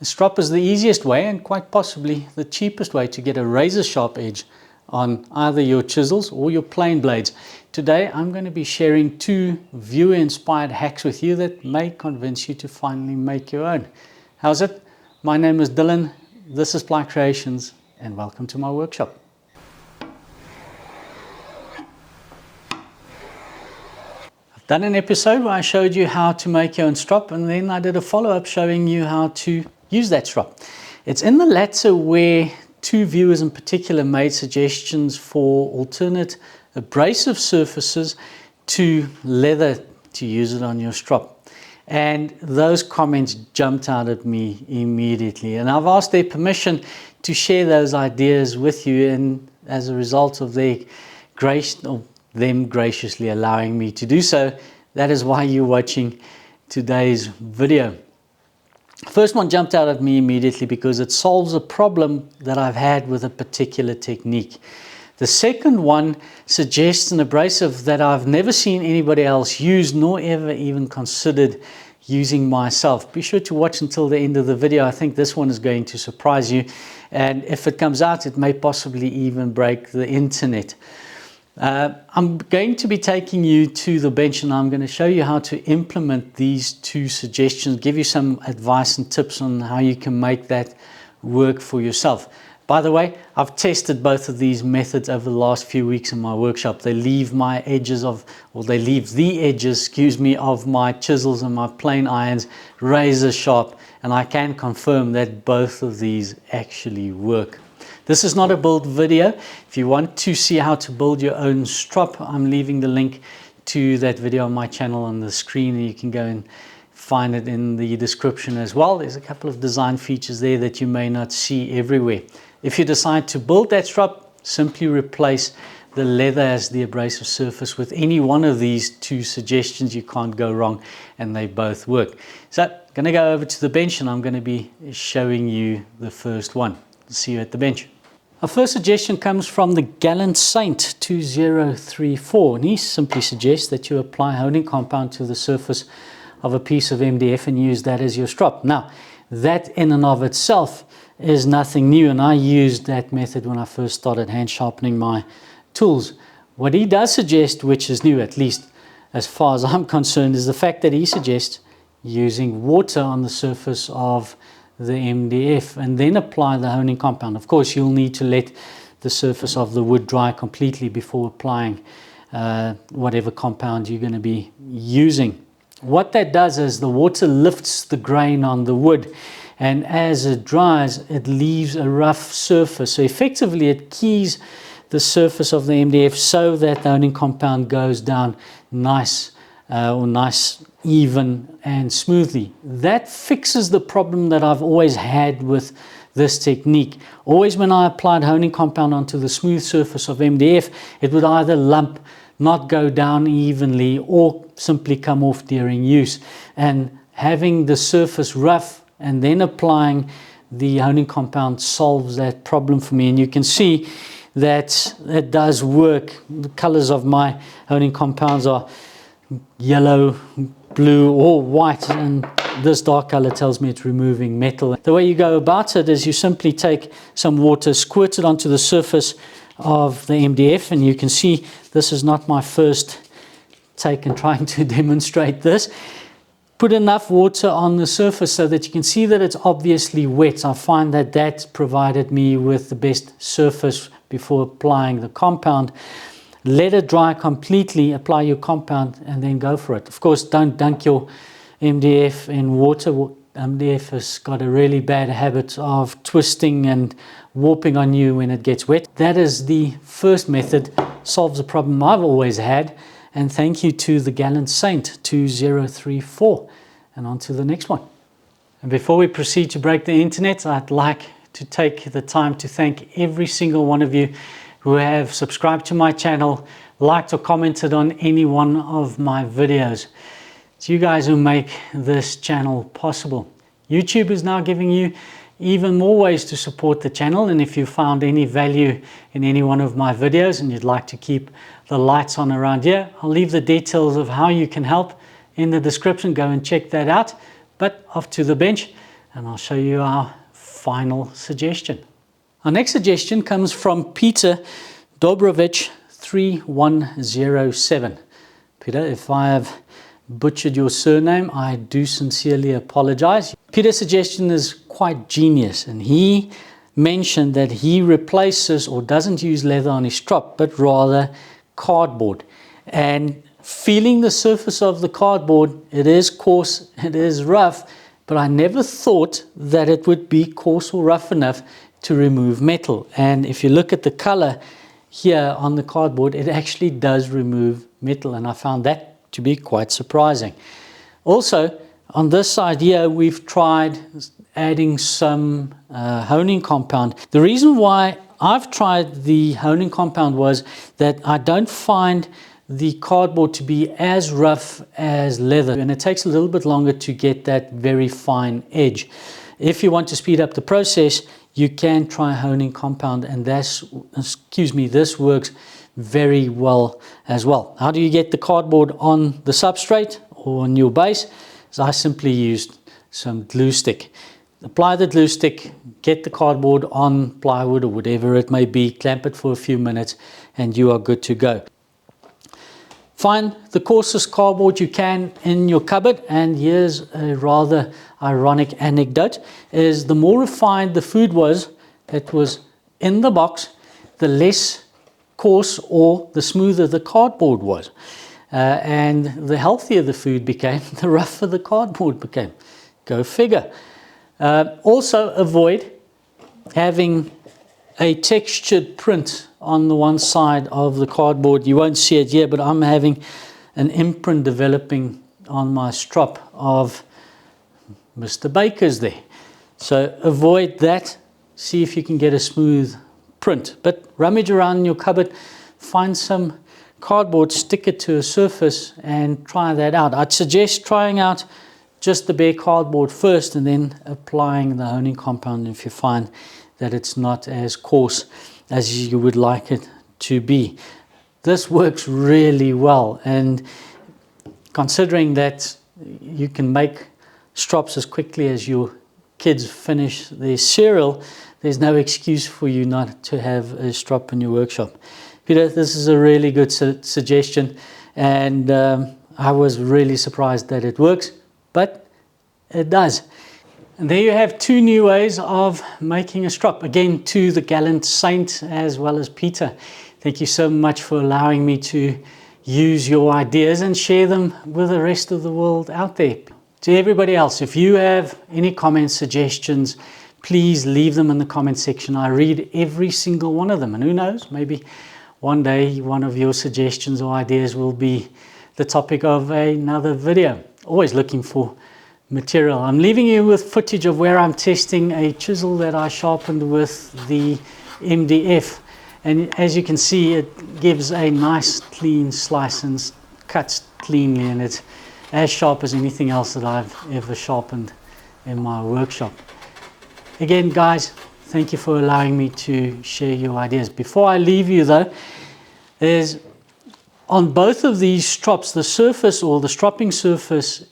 The strop is the easiest way and quite possibly the cheapest way to get a razor sharp edge on either your chisels or your plane blades. Today I'm going to be sharing 2 viewer inspired hacks with you that may convince you to finally make your own. How's it? My name is Dylan, this is PlyCreations, and welcome to my workshop. I've done an episode where I showed you how to make your own strop, and then I did a follow-up showing you how to use that strop. It's in the latter where 2 viewers in particular made suggestions for alternate abrasive surfaces to leather to use it on your strop. And those comments jumped out at me immediately, and I've asked their permission to share those ideas with you, and as a result of their grace, or them graciously allowing me to do so, that is why you're watching today's video. First one jumped out at me immediately because it solves a problem that I've had with a particular technique. The second one suggests an abrasive that I've never seen anybody else use, nor ever even considered using myself. Be sure to watch until the end of the video. I think this one is going to surprise you, and if it comes out, it may possibly even break the internet. I'm going to be taking you to the bench, and I'm going to show you how to implement these 2 suggestions, give you some advice and tips on how you can make that work for yourself. By the way, I've tested both of these methods over the last few weeks in my workshop. They leave the edges, of my chisels and my plane irons razor sharp, and I can confirm that both of these actually work. This is not a build video. If you want to see how to build your own strop, I'm leaving the link to that video on my channel on the screen, and you can go and find it in the description as well. There's a couple of design features there that you may not see everywhere. If you decide to build that strop, simply replace the leather as the abrasive surface with any one of these 2 suggestions. You can't go wrong, and they both work. So I'm going to go over to the bench, and I'm going to be showing you the first one. See you at the bench. Our first suggestion comes from the Gallant Saint 2034, and he simply suggests that you apply honing compound to the surface of a piece of MDF and use that as your strop. Now, that in and of itself is nothing new, and I used that method when I first started hand sharpening my tools. What he does suggest, which is new, at least as far as I'm concerned, is the fact that he suggests using water on the surface of the MDF and then apply the honing compound. Of course, you'll need to let the surface of the wood dry completely before applying whatever compound you're going to be using. What that does is the water lifts the grain on the wood, and as it dries, it leaves a rough surface. So effectively, it keys the surface of the MDF so that the honing compound goes down nice, even and smoothly. That fixes the problem that I've always had with this technique. Always when I applied honing compound onto the smooth surface of MDF, it would either lump, not go down evenly, or simply come off during use. And having the surface rough and then applying the honing compound solves that problem for me. And you can see that it does work. The colors of my honing compounds are yellow, blue, or white, and this dark color tells me it's removing metal. The way you go about it is you simply take some water, squirt it onto the surface of the MDF, and you can see this is not my first take in trying to demonstrate this. Put enough water on the surface so that you can see that it's obviously wet. I find that that provided me with the best surface before applying the compound. Let it dry completely, apply your compound, and then go for it. Of course, don't dunk your MDF in water. MDF has got a really bad habit of twisting and warping on you when it gets wet. That is the first method, solves a problem I've always had. And thank you to the Gallant Saint 2034. And on to the next one. And before we proceed to break the internet, I'd like to take the time to thank every single one of you who have subscribed to my channel, liked or commented on any one of my videos. It's you guys who make this channel possible. YouTube is now giving you even more ways to support the channel, and if you found any value in any one of my videos and you'd like to keep the lights on around here, I'll leave the details of how you can help in the description. Go and check that out. But off to the bench. and I'll show you our final suggestion. Our next suggestion comes from Peter Dobrovich 3107. Peter, if I have butchered your surname, I do sincerely apologize. Peter's suggestion is quite genius, and he mentioned that he replaces or doesn't use leather on his strop, but rather cardboard. And feeling the surface of the cardboard, it is coarse, it is rough, but I never thought that it would be coarse or rough enough to remove metal. And if you look at the color here on the cardboard, it actually does remove metal, and I found that to be quite surprising. Also, on this side here, we've tried adding some honing compound. The reason why I've tried the honing compound was that I don't find the cardboard to be as rough as leather, and it takes a little bit longer to get that very fine edge. If you want to speed up the process, you can try honing compound, and this works very well as well. How do you get the cardboard on the substrate or on your base? So I simply used some glue stick. Apply the glue stick, get the cardboard on plywood or whatever it may be, clamp it for a few minutes, and you are good to go. Find the coarsest cardboard you can in your cupboard, and here's a rather ironic anecdote, is the more refined the food was that was in the box, the less coarse or the smoother the cardboard was. And the healthier the food became, the rougher the cardboard became. Go figure. Also avoid having a textured print on the one side of the cardboard. You won't see it here, but I'm having an imprint developing on my strop of Mr. Baker's there. So avoid that. See if you can get a smooth print. But rummage around in your cupboard, find some cardboard, stick it to a surface and try that out. I'd suggest trying out just the bare cardboard first and then applying the honing compound if you find that it's not as coarse as you would like it to be. This works really well, and considering that you can make strops as quickly as your kids finish their cereal, there's no excuse for you not to have a strop in your workshop. Peter, this is a really good suggestion, and I was really surprised that it works, but it does. And there you have two new ways of making a strop. Again, to the gallant saint as well as Peter. Thank you so much for allowing me to use your ideas and share them with the rest of the world out there. To everybody else, if you have any comments, suggestions, please leave them in the comment section. I read every single one of them, and who knows, maybe one day one of your suggestions or ideas will be the topic of another video. Always looking for material. I'm leaving you with footage of where I'm testing a chisel that I sharpened with the MDF, and as you can see, it gives a nice clean slice and cuts cleanly, and it's as sharp as anything else that I've ever sharpened in my workshop. Again, guys, thank you for allowing me to share your ideas. Before I leave you though, there's on both of these strops, the surface or the stropping surface,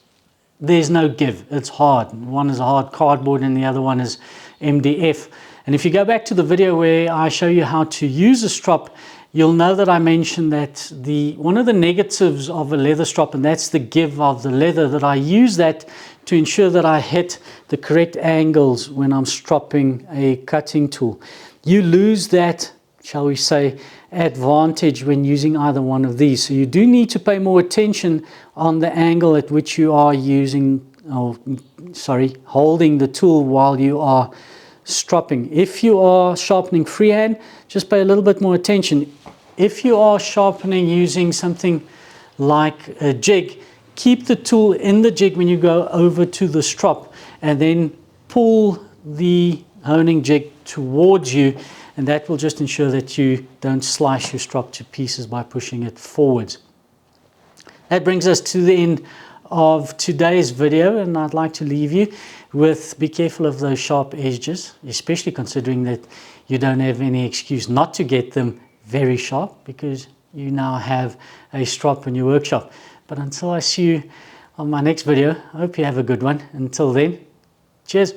there's no give. It's hard. One is a hard cardboard and the other one is MDF. And if you go back to the video where I show you how to use a strop, you'll know that I mentioned that one of the negatives of a leather strop, and that's the give of the leather, that I use that to ensure that I hit the correct angles when I'm stropping a cutting tool. You lose that, shall we say, advantage when using either one of these. So you do need to pay more attention on the angle at which you are holding the tool while you are stropping. If you are sharpening freehand, just pay a little bit more attention. If you are sharpening using something like a jig, keep the tool in the jig when you go over to the strop, and then pull the honing jig towards you, and that will just ensure that you don't slice your strop to pieces by pushing it forwards. That brings us to the end of today's video, and I'd like to leave you with be careful of those sharp edges, especially considering that you don't have any excuse not to get them very sharp, because you now have a strop in your workshop. But until I see you on my next video, I hope you have a good one. Until then, cheers.